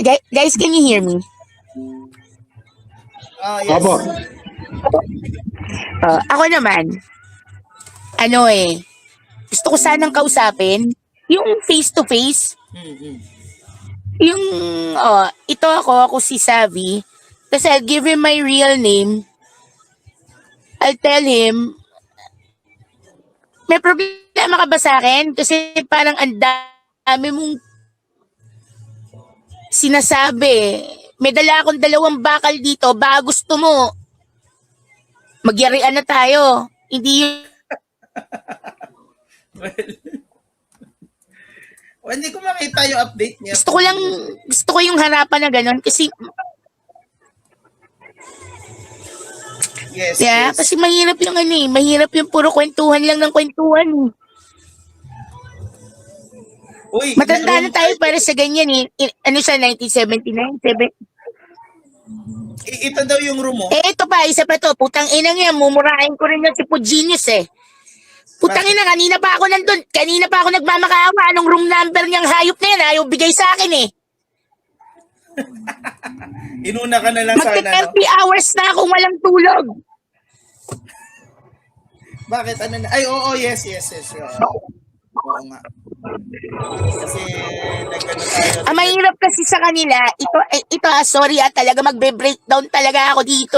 Guys, can you hear me? Yes. Opo. Ako naman, gusto ko sanang kausapin yung face-to-face. Mm-mm. Yung, ako si Savvy. Tapos I'll give him my real name. I'll tell him, may problema ka ba sa akin? Kasi parang ang dami mong sinasabi. May dala akong 2 bakal dito. Baka gusto mo, magyarian na tayo. Hindi yung Well, hindi ko makita yung update niya. gusto ko yung harapan na gano'n. Kasi, Yes, yeah, yes. kasi mahirap yung mahirap yung puro kwentuhan lang ng kwentuhan. Uy, Matanda na tayo para sa ganyan Ano siya, 1979? Ito daw yung room mo. Ito pa, isa pa to. Putang ina niya, mumurahin ko rin yung si Pugenius Putang ina, kanina pa ako nandun. Kanina pa ako nagmamakaawa. Anong room number niyang hayop na yan? Ayaw bigay sa akin Inuna ka na lang sana, no? 30 hours na akong walang tulog. Bakit? Ano na? Ay, oo, yes. Oo nga. Kasi, nagkano tayo. Mahirap kasi sa kanila, ito sorry talaga magbe-breakdown talaga ako dito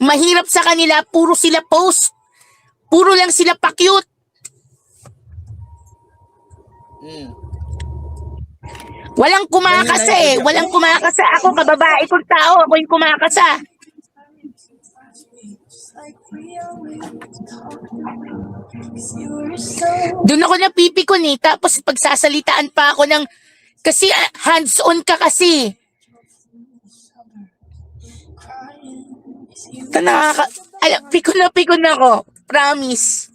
Mahirap sa kanila, puro sila post. Puro lang sila pa-cute. Walang kumakasa Walang kumakasa. Ako, kababae kong tao. Ako yung kumakasa. Doon ako napipikon Tapos pagsasalitaan pa ako ng, kasi hands-on ka kasi. Pikon ako. Promise.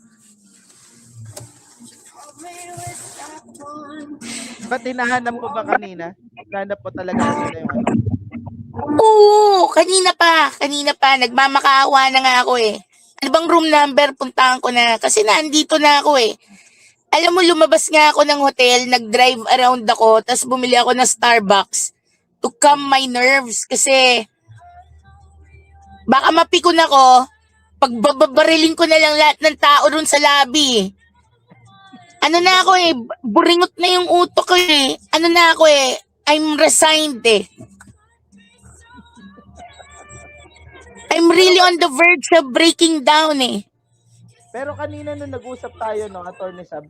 Ba't hinahanap ko ba kanina? Hinahanap ko talaga kanina yung ano. Oo, kanina pa. Nagmamakaawa na nga ako Ano bang room number? Puntahan ko na. Kasi nandito na ako Alam mo, lumabas nga ako ng hotel, nag-drive around ako, tapos bumili ako ng Starbucks to calm my nerves. Kasi baka mapikon ako, pagbabarilin ko na lang lahat ng tao dun sa lobby. Ano na ako buringot na yung utok ko Ano na ako I'm resigned I'm really on the verge of breaking down Pero kanina nung nag-usap tayo, no, Attorney Sab,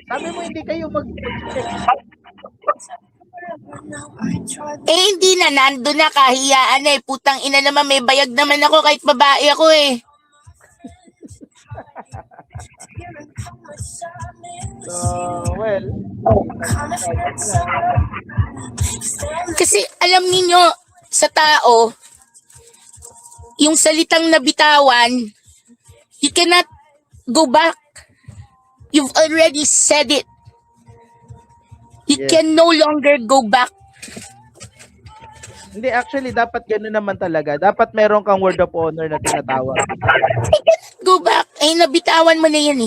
sabi mo hindi kayo mag-check. Hindi na, nandun na, kahiyaan Putang ina naman, may bayag naman ako kahit babae ako So, well, Kasi alam niyo sa tao, yung salitang nabitawan, you cannot go back. You've already said it. You Yes. can no longer go back. hindi, actually, dapat gano'n naman talaga. Dapat meron kang word of honor na tinatawag. You cannot go back. Nabitawan mo na yan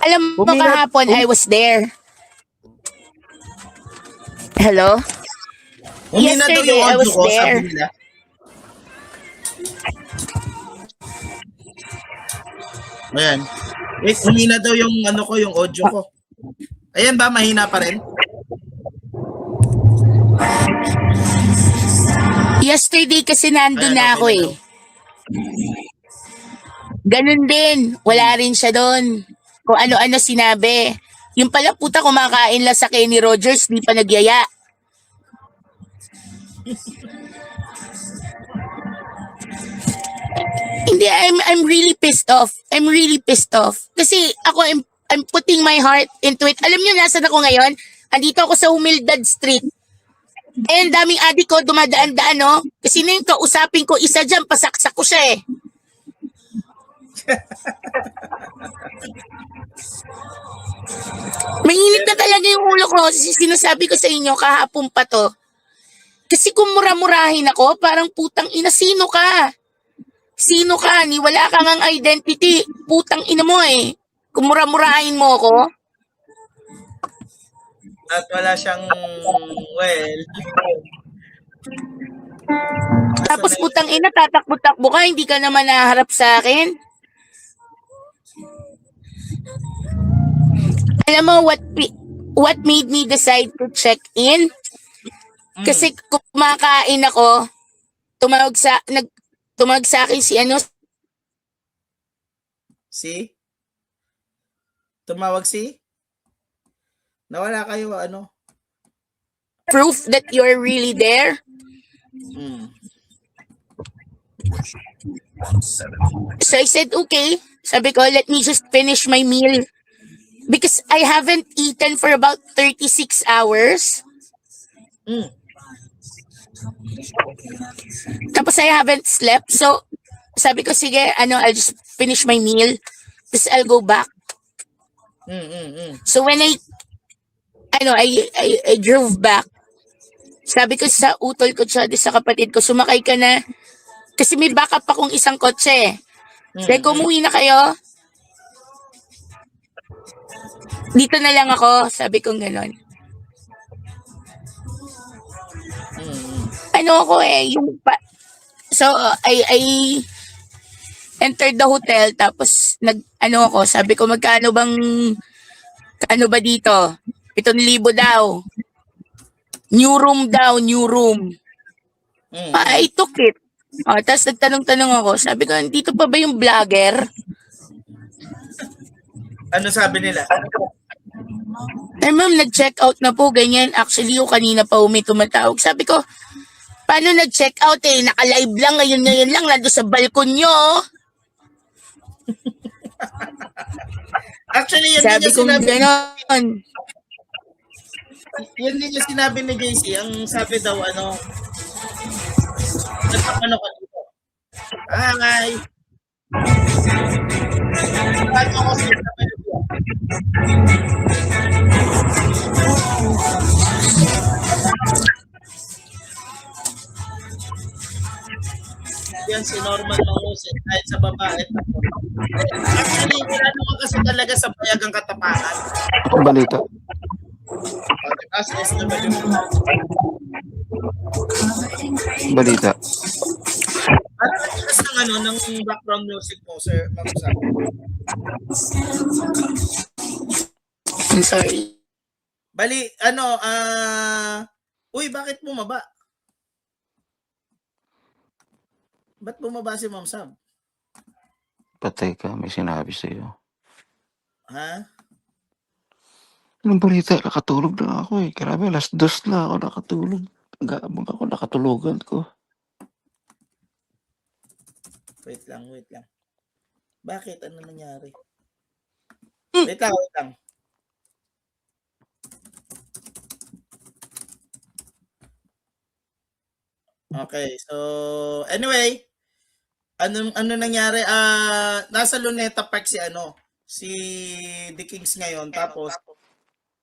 Alam mo, kahapon, I was there. Hello? Humina daw Yesterday, yung I audio was ko, there. sabi nila. Ayan. Wait, humina daw yung yung audio ko. Ayan ba, mahina pa rin? Yesterday kasi nandun Ayan, na okay ako na daw. Ganun din. Wala rin siya doon. Kung ano-ano sinabi. Yung pala puta kumakain lang sa Kenny Rogers, di pa nagyaya. Hindi, I'm really pissed off. I'm really pissed off. Kasi ako, I'm putting my heart into it. Alam niyo, nasan ako ngayon? Andito ako sa Humildad Street. Eh, ang daming adik ko, dumadaan-daan, no? Kasi na yung kausapin ko, isa dyan, pasaksak ko siya eh. Mainit na talaga yung ulo ko. Sinasabi ko sa inyo, kahapon pa to. Kasi kung mura-murahin ako, parang putang ina, sino ka? Sino ka? Ni wala kang ang identity. Putang ina mo eh. Kung mura-murahin mo ako. At wala siyang, well, Tapos nasa putang ina, tatakbo-takbo ka, hindi ka naman naharap sa akin. Alam mo what made me decide to check in? Kasi kumakain ako, tumawag sa akin si ano, si? Tumawag si? Nawala kayo, ano? proof that you're really there. Mm. So I said, okay. Sabi ko, let me just finish my meal. Because I haven't eaten for about 36 hours. Mm. Tapos I haven't slept. So, sabi ko, sige, I'll just finish my meal. Tapos I'll go back. So when I drove back, sabi ko sa utol ko siya, sa kapatid ko, sumakay ka na. Kasi may backup akong isang kotse. Sabi ko, umuwi na kayo. Dito na lang ako, sabi ko gano'n. Ano ako so I entered the hotel, tapos sabi ko, magkano ba dito? 7,000 daw. New room daw, new room. I took it. Tapos nagtanong-tanong ako, sabi ko, dito pa ba yung vlogger? Ano sabi nila? Ay ma'am, nag-check out na po, ganyan. Actually, yung kanina pa tumatawag. Sabi ko, paano nag-check out eh? Naka-live lang, ngayon lang, nandun sa balkon nyo. Actually, yun Sabi din ko yung sinabi. gano'n. Yun din yung sinabi ni JC. Ang sabi daw, nagpapano ka dito? Hi! Paano ako sa yan si Norman Manguset kahit sa babae. Actually, wala naman kasi talaga sa payagang katapangan. Balita. As SW. Balita. Ano ng ng background music mo, sir? Ma'am Sam? I'm sorry. Bali, uy, bakit bumaba? Ba't bumaba si Ma'am Sam? Patay ka, may sinabi sa'yo. Ha? Anong balita? Nakatulog na ako eh. Grabe, alas 2 na ako nakatulog. Gabang ako, nakatulugan ko. Wait lang. Bakit? Ano nangyari? Wait lang. Okay, so anyway, ano nangyari? Nasa Luneta Park si The Kings ngayon, tapos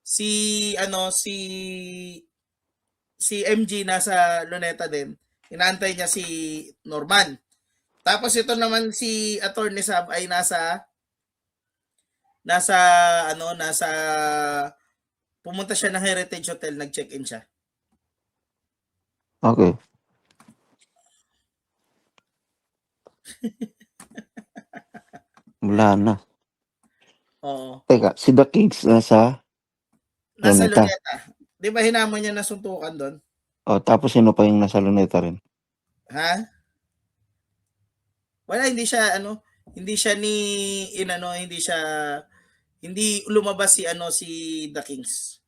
si MG nasa Luneta din. Inaantay niya si Norman. Tapos ito naman si Attorney Sab ay nasa pumunta siya ng Heritage Hotel, nag-check-in siya. Okay. Wala na. Oo. Teka, si The Kings nasa Nasa Luneta. Luneta. Di ba hinamon niya na suntukan doon? O, tapos sino pa yung nasa Luneta rin? Ha? Wala, hindi siya hindi lumabas si The Kings.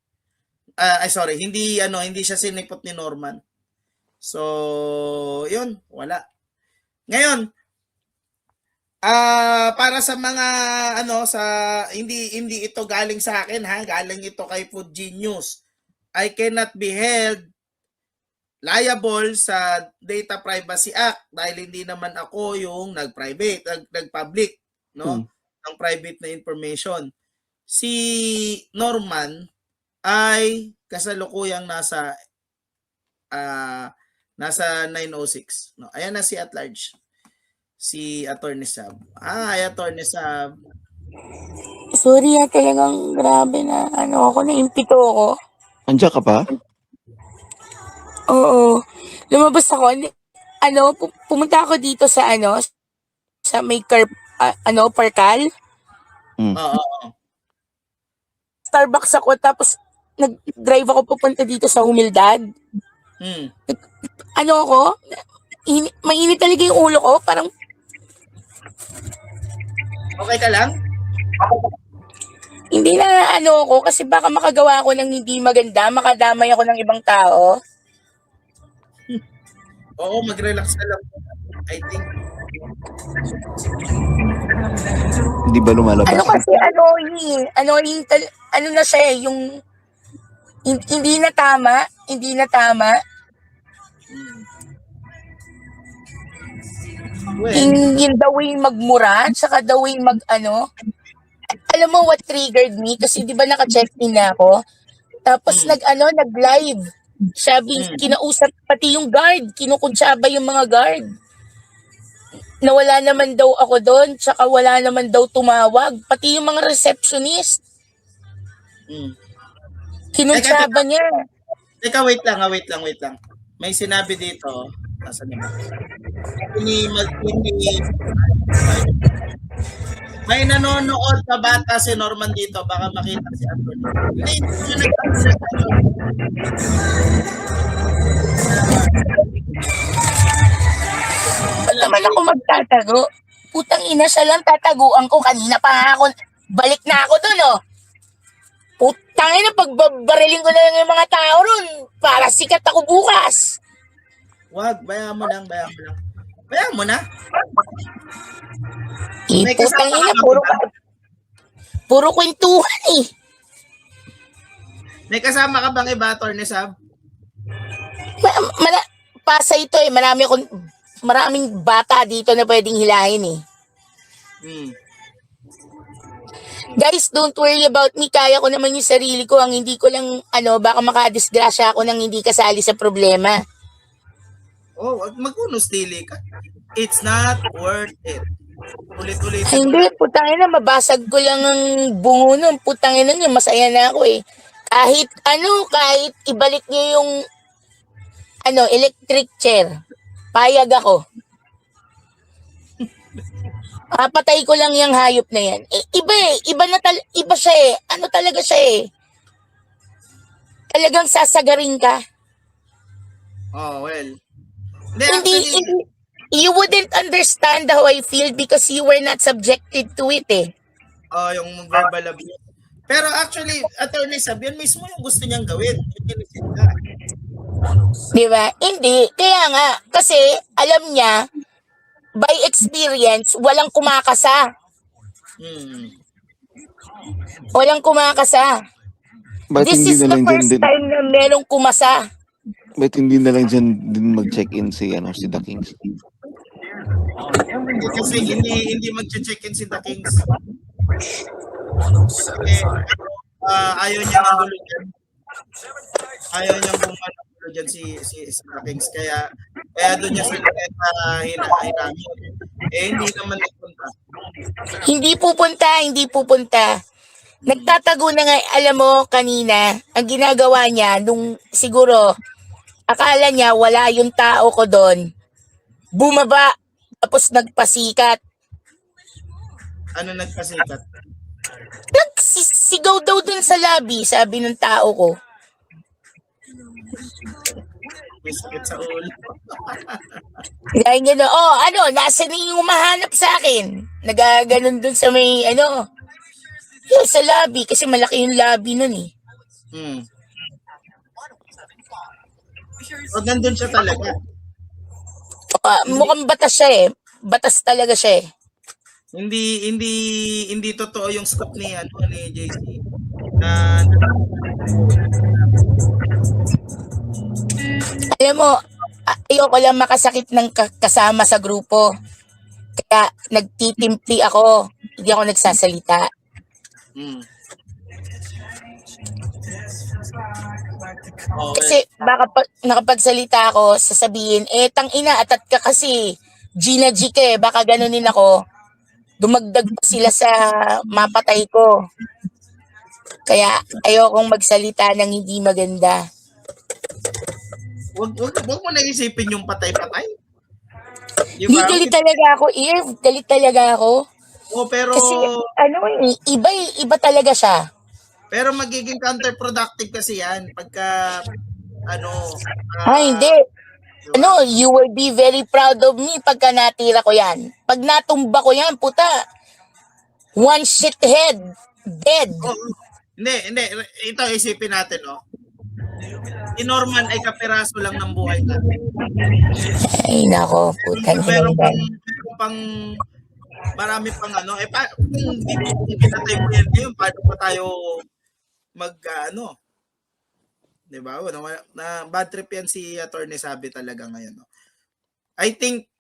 Sorry, hindi siya sinipot ni Norman. So, yun, wala. Ngayon, para sa mga hindi ito galing sa akin ha, galing ito kay Food Genius. I cannot be held liable sa Data Privacy Act dahil hindi naman ako yung nag-public, no? Ng private na information. Si Norman ay kasalukuyang nasa 906, no? Ayan na si at large. Si Attorney Sab. Attorney Sab. Sorry talagang grabe na ako, naimpito ako. Andiyan ka pa? Oo. Lumabas ako. Pumunta ako dito sa sa may Parkal. Oo. Starbucks ako tapos nag-drive ako papunta dito sa Humildad. Hmm. Ako, mainit talaga yung ulo ko. Parang Okay ka lang? hindi na ako kasi baka makagawa ako ng hindi maganda, makadamay ako ng ibang tao. Oo, mag-relax ka lang. I think. Hindi ba lumalabas? Kasi ano na siya yung hindi na tama. Well, Yung the way magmura, saka the way alam mo what triggered me? Kasi di ba naka-check in na ako? Tapos nag-live. Sabi, kinausap pati yung guard, kinukuntsaba yung mga guard. Nawala naman daw ako doon, tsaka wala naman daw tumawag. Pati yung mga receptionist, kinuntsaba niya. Teka, wait lang. May sinabi dito. Nasaan niya ba? May nanonood na bata si Norman dito. Baka makita si Anthony. Hindi niya Ba't naman ako magtatago? Putang ina, siya lang tataguan ko. Kanina pa nga ako, balik na ako doon, oh. Putang ina, pagbabarilin ko na lang yung mga tao ron para sikat ako bukas. Wag, bayaan mo lang. Bayaan mo na. May Putang kasama ina, ka ba? puro kwentuhan eh. May kasama ka bang iba, Atty. Sab? Pasa ito eh, maraming bata dito na pwedeng hilahin eh. Guys, don't worry about me. Kaya ko naman yung sarili ko. Ang hindi ko lang, baka makadisgrasya ako nang hindi kasali sa problema. Oh, wag magkunos dili ka. It's not worth it. Ulit-ulit. Ay, hindi, putangin na, mabasag ko lang ang bungo nun. Putangin na, masaya na ako eh. Kahit ibalik niyo yung electric chair, payag ako. Patay ko lang yung hayop na yan. Iba siya eh. Ano talaga siya eh. Talagang sasagarin ka. Oh, well. Hindi, you wouldn't understand how I feel because you were not subjected to it eh. Oh, yung verbal abuse. Pero actually, Atty. Sab, yun mismo yung gusto niyang gawin. Di ba? Hindi. Kaya nga, kasi alam niya, by experience, walang kumakasa. Walang kumakasa. Ba't This hindi is na the lang dyan first din, time na merong kumasa. ba't hindi na lang dyan din mag-check-in si The Kings? Kasi hindi mag-check-in si The Kings. Ayaw niya ng gulo dyan. Ayaw niyang gulo dyan si The Kings. Kaya doon niya sila hinamin. Hindi naman nagpunta. Hindi pupunta. Nagtatago na nga, alam mo, kanina, ang ginagawa niya, nung siguro, akala niya wala yung tao ko doon. Bumaba, tapos nagpasikat. Ano nagpasikat? Nagsisigaw daw dun sa lobby, sabi ng tao ko. May sakit sa ulo. Dahil gano'n, nasa na yung umahanap sa akin. Nagaganon dun sa may, yun, sa lobby, kasi malaki yung lobby nun eh. O, nandun siya talaga. Mukhang batas siya eh. Batas talaga siya eh. Hindi totoo yung scoop ni JC. Na Alam mo, ayoko lang makasakit ng kasama sa grupo. Kaya nagtitimpli ako. Hindi ako nagsasalita. Kasi baka nakapagsalita ako, sasabihin, tangina, atat ka kasi. Gina G ka eh, baka ganunin ako. Dumagdag pa sila sa mapatay ko. Kaya ayokong magsalita ng hindi maganda. Wag mo na isipin yung patay-patay. Di Di ba? galit talaga ako, Irv. Galit talaga ako. O pero Kasi iba talaga siya. pero magiging counterproductive kasi yan pagka ano Hindi. di ba? Ano, you will be very proud of me pagka natira ko yan. Pag natumba ko yan, puta, one shithead, dead. Oh, hindi. Ito isipin natin, oh. Si Norman ay kapiraso lang ng buhay natin. Ay, nako, puta na Meron yan. pang marami pang ano. Kung pinatay mo yan ngayon, paano pa tayo di ba? Na bad trip yan si Attorney Sabi talaga ngayon. No? I think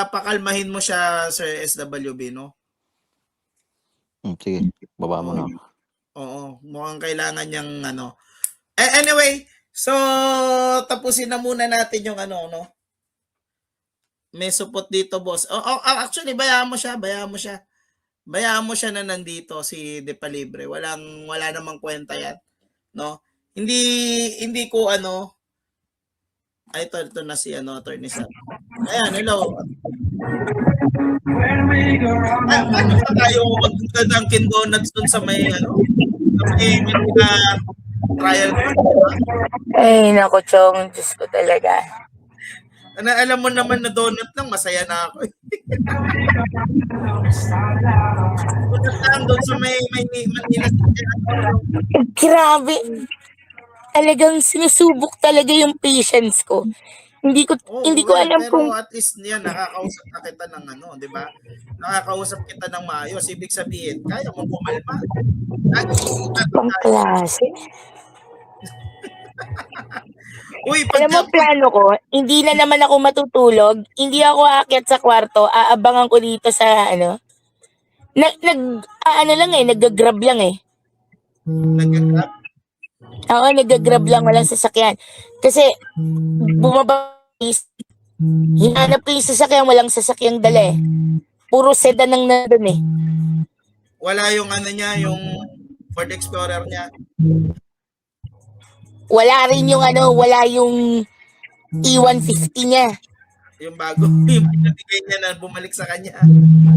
pakalmahin mo siya, Sir SWB, no? Sige, baba mo na. Oo, mukhang kailangan niyang ano. Anyway, so tapusin na muna natin yung ano, no? May support dito, boss. Actually, bayaan mo siya. Bayaan mo siya na nandito si De Palibre. Wala namang kwenta yan, no? Hindi ko ano. Ay, ito na si Attorney Sam. Ayan, hello. Paano pa tayo magpunta ng Dunkin Donuts dun sa may trial court, diba? Ay, nako, Chong, Diyos ko talaga. Alam mo naman na donut lang, masaya na ako. Donut lang doon sa may Manila. Grabe. Talagang sinusubok talaga yung patience ko. Hindi ko alam pero kung at least yan, nakakausap na kita ng ano, di ba? Nakakausap kita ng maayos. Ibig sabihin, kaya mo kumalma. pang klase. Uy, Alam mo, plano ko, hindi na naman ako matutulog. Hindi ako aakyat sa kwarto. Aabangan ko dito sa nag-grab lang eh. Nag-grab? Oo, nag-grab lang, walang sasakyan. Kasi, bumaba, hinanap ko yung sasakyan, walang sasakyang dala eh. Puro sedan ang nandun eh. Wala yung ano niya, yung Ford Explorer niya. Wala rin yung wala yung E150 niya. Yung bago, yung pinabigay niya na bumalik sa kanya.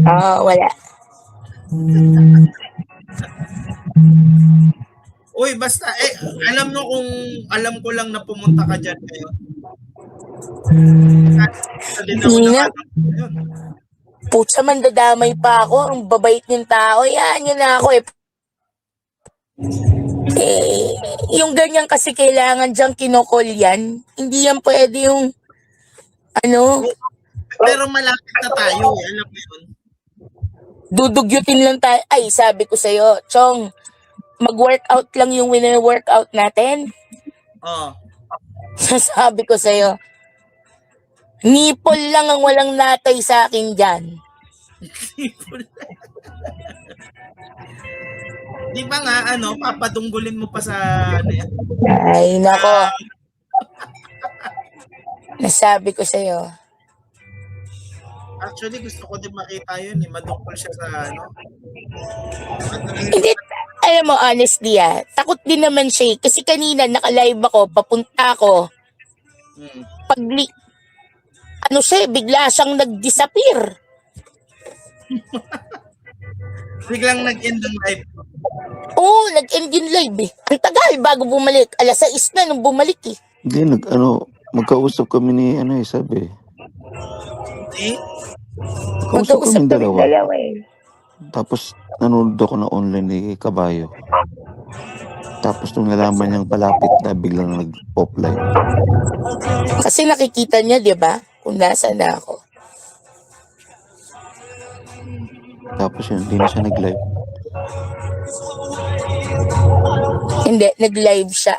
Oo, wala. Uy, basta, alam ko lang na pumunta ka dyan ngayon. Hindi nga. Putsa, mandadamay pa ako. Ang babait yung tao. Yan, yun na ako eh. Yung ganyan kasi kailangan dyan kinokol yan. Hindi yan pwede yung Pero malapit na tayo, alam mo yun. dudugyutin lang tayo. Ay, sabi ko sa'yo, Chong, mag-workout lang yung wini-workout natin. Oh. Sabi ko sa'yo, nipple lang ang walang natay sa akin dyan. Di ba nga, papadunggulin mo pa sa yan? Ay, nako. Nasabi ko sa'yo. Actually, gusto ko din makita yun. Madungkol siya sa Hindi, alam mo, honestly takot din naman siya eh. Kasi kanina, naka-live ako, papunta ako. Bigla siyang nag-disappear. Biglang nag-end ang live. Oo, nag-end yung live eh. Ang tagal bago bumalik. 6:00 na nung bumalik eh. Hindi, magkausap kami ni, sabi. Magkausap kami dalawa. eh. Tapos, nanonood ako na online ni Kabayo. Tapos, nung nalaman niyang palapit na, biglang nag-offline. Kasi nakikita niya, di ba? Kung nasaan na ako. Tapos yun, hindi na siya nag-live. Hindi, nag-live siya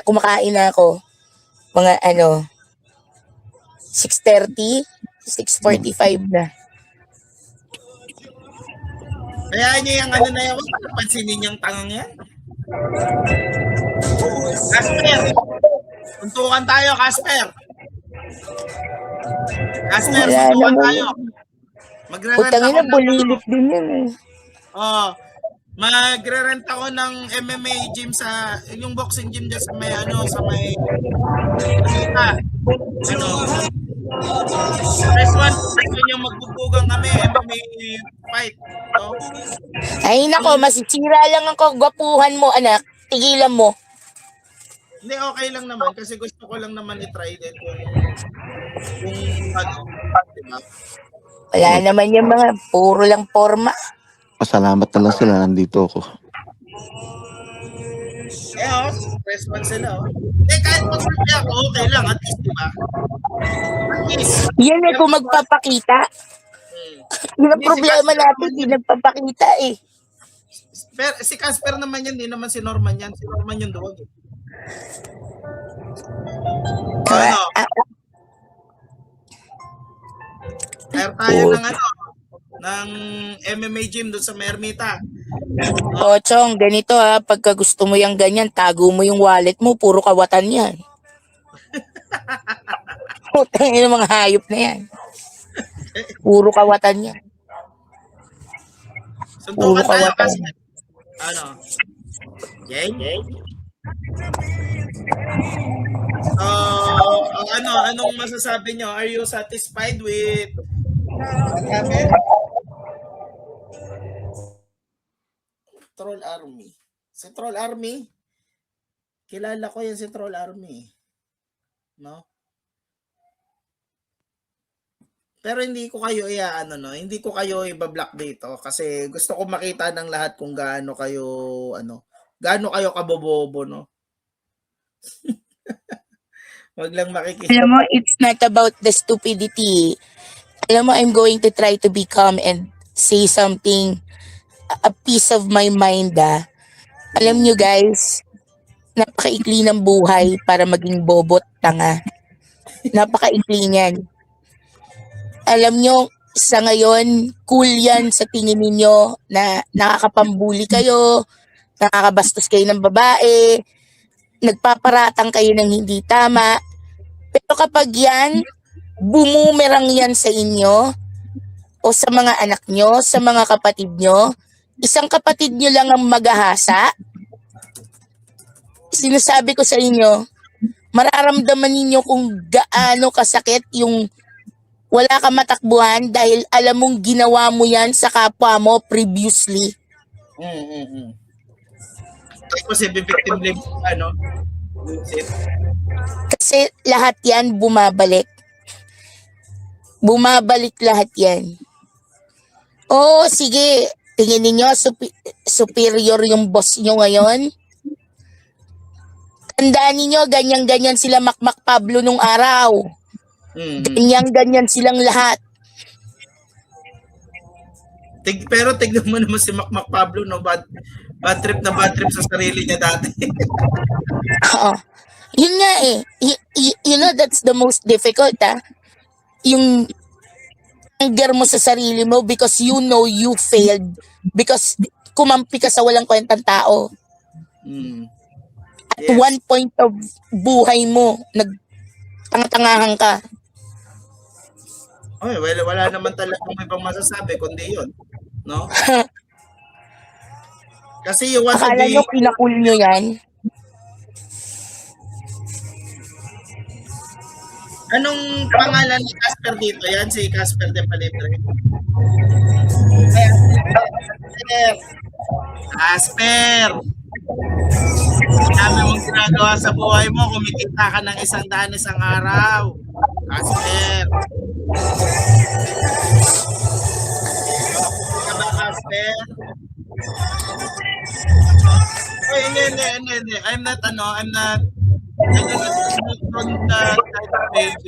kumakain na ako. Mga 6:30, 6:45 na. Kaya niya yung na yan. Huwag napansinin yung tangang yan. Casper! Tuntukan tayo, Casper! Casper, Wala tuntukan naman. tayo. Magrarant Putang ako ina, ng bulilit din yun eh. Magre-rent ako ng MMA gym yung boxing gym dyan sa may press one yung magbubugang kami, MMA fight, no? Ay nako, masisira lang ang kagwapuhan mo, anak. Tigilan mo. Hindi, okay lang naman kasi gusto ko lang naman i-try din kung diba? Wala naman yung mga puro lang forma. Pasalamat na lang sila, nandito ako. Press one sila, kahit mag-review ako, okay lang, at least, diba? At least. Yan eh, kung magpapakita. Yun ang problema natin, hindi nagpapakita eh. Pero si Casper naman yan, hindi naman si Norman yan. Si Norman yung duwag. Ano? Kaya tayo ng MMA gym doon sa Mermita. O, Chong, ganito ha, pagka gusto mo yung ganyan, tago mo yung wallet mo, puro kawatan yan. Putang ina, mga hayop na yan. Puro kawatan yan. Suntukan tayo kawatan. kasi. Okay? So, anong masasabi nyo? Are you satisfied with what happened? Troll Army. Si Troll Army, kilala ko yan si Troll Army. No? Pero hindi ko kayo hindi ko kayo i-block dito kasi gusto ko makita ng lahat kung gaano kayo kabobobo, no? Wag lang makikita. Alam mo, it's not about the stupidity. Alam mo, I'm going to try to be calm and say something, a piece of my mind. Alam nyo guys, napakaikli ng buhay para maging bobot tanga. Napakaikli niyan. Alam nyo, sa ngayon, cool yan sa tingin ninyo na nakakapambuli kayo, nakakabastos kayo ng babae, nagpaparatang kayo ng hindi tama. Pero kapag yan, bumumerang yan sa inyo o sa mga anak nyo, sa mga kapatid nyo, isang kapatid nyo lang ang maghahasa. Sinasabi ko sa inyo, mararamdaman ninyo kung gaano kasakit yung wala ka matakbuhan dahil alam mong ginawa mo yan sa kapwa mo previously. Tapos victim blame, Kasi lahat yan bumabalik. Bumabalik lahat yan. Oo, sige. Tingin ninyo, superior yung boss nyo ngayon. Tandaan ninyo, ganyan-ganyan sila Makmak Pablo nung araw. Ganyan-ganyan silang lahat. Pero tignan mo naman si Makmak Pablo, no? Bad trip sa sarili niya dati. Oo. Yun nga eh. You know, that's the most difficult, Yung anger mo sa sarili mo because you know you failed. Because kumampi ka sa walang kwentang tao. At one point of buhay mo, nagtangatangahan ka. Okay, well, wala naman talagang ibang masasabi kundi yun. No? Kasi you want to Akala be... nyo, pinakul nyo yan? Anong pangalan ni Casper dito? Yan, si Casper de Palibre. Casper! Dami mong ginagawa sa buhay mo, kumikita ka ng 100 isang araw. Casper! Casper? Ay, hindi. I'm not on the type of page,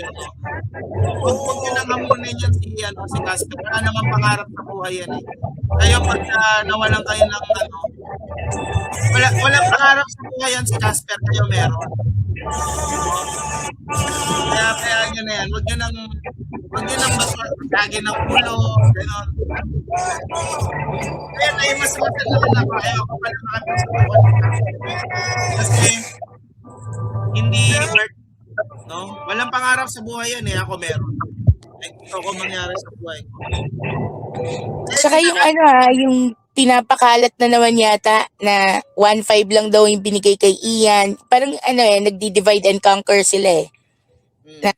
Huwag nyo nang hamunin yan si Casper. Wala naman pangarap sa buhay yan eh. Kayo pag nawalan kayo ng walang pangarap sa buhay yan si Casper, kayo meron. Kaya nyo na yan. Huwag nyo nang masagagin ng ulo, gano'n. Kaya na yung mas matagalan ako, ayoko pala makapagsasagot. Kasi hindi worth, no? Walang pangarap sa buhay yan eh. Ako meron. Ito ko mangyari sa buhay ko. Saka yung pinapakalat na naman yata na 1.5 lang daw yung binigay kay Ian. Parang nagdi-divide and conquer sila eh. Na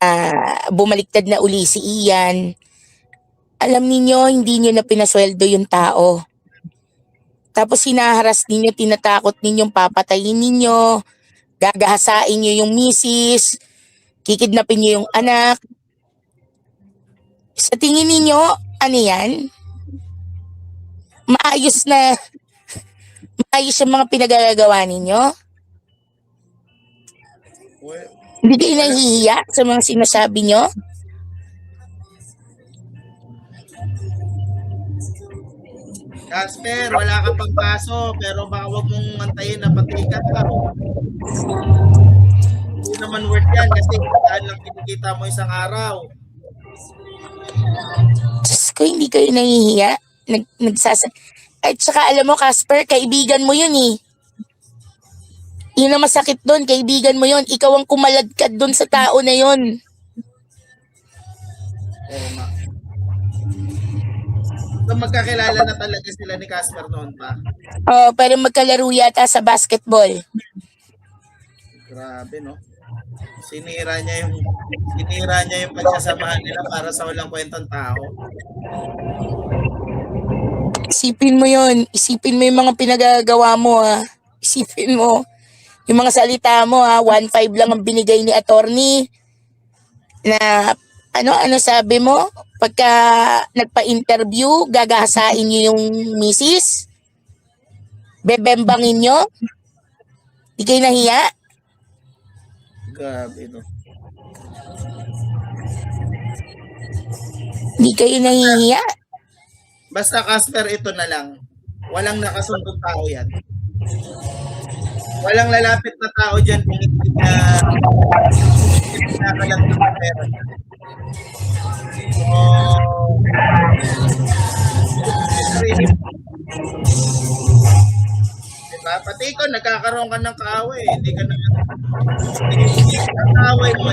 bumaliktad na uli si Ian. Alam ninyo, hindi nyo na pinasweldo yung tao. Tapos hinaharas ninyo, tinatakot ninyong papatayin ninyo, gagahasain nyo yung misis, kikidnapin nyo yung anak. Sa tingin ninyo, ano yan? Maayos yung mga pinagagawa ninyo? Well, Hindi kayo nahihiya sa mga sinasabi nyo? Casper, wala ka pang kaso, pero baka wag mong antayin na patikan ka. Hindi naman worth yan kasi saan lang kinikita mo isang araw. Diyos ko, hindi kayo nahihiya? At saka alam mo, Casper, kaibigan mo yun eh. Yun ang masakit doon, kaibigan mo yun. Ikaw ang kumaladkad doon sa tao na yun. Oo nga. So magkakilala na talaga sila ni Casper noon pa. Oh, pero magkalaro yata sa basketball. Grabe, no? Sinira niya yung pagsasamahan nila para sa walang kwentang tao. Isipin mo yun. Isipin mo yung mga pinagagawa mo, ha. Isipin mo. Yung mga salita mo, ha. 1.5 lang ang binigay ni attorney. Na, ano sabi mo? Pagka nagpa-interview, gagahasain nyo yung misis? Bebembangin nyo? Di kayo nahiya? Grabe, no? Di kayo nahihiya? Basta Casper, ito na lang. Walang nakasundong tao yan. Walang lalapit na tao dyan kung hindi nakalag ng pera. So, diba? Pati ikaw, nagkakaroon ka ng kaaway. Hindi ka na ang kaaway mo,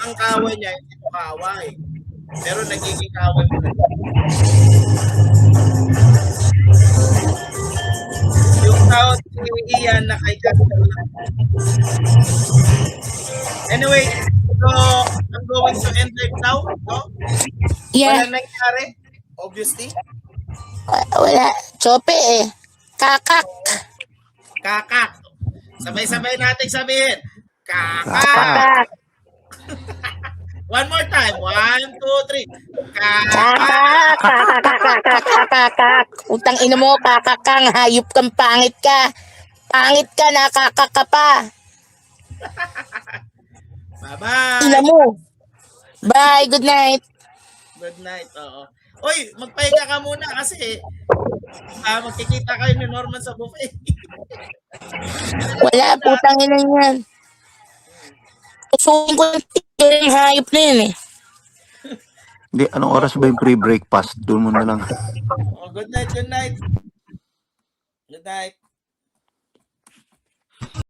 ang kaaway niya, hindi mo kaaway. Pero nagiging kaaway mo na. Yung tao ni Ian na kay Casper. Anyway, so I'm going to end live now, no? Yeah. Wala nangyari, obviously. Wala. Chope eh. Kakak. Kakak. Sabay-sabay natin sabihin. Kakak. Kakak. One more time. 1, 2, 3. Kakak. Kakak. Utang ina mo, kakakang. Hayop kang pangit ka. Pangit ka, nakakak ka pa. Bye-bye. Ina mo. Bye. Good night. Good night. Oo. Oy, magpahinga ka muna kasi magkikita kayo ni Norman sa buffet. Wala, putang ina yan. Usuin ko yung hayop na yun eh. Hindi, anong oras ba yung pre-breakfast? Doon mo na lang. Oh, good night, good night. Good night.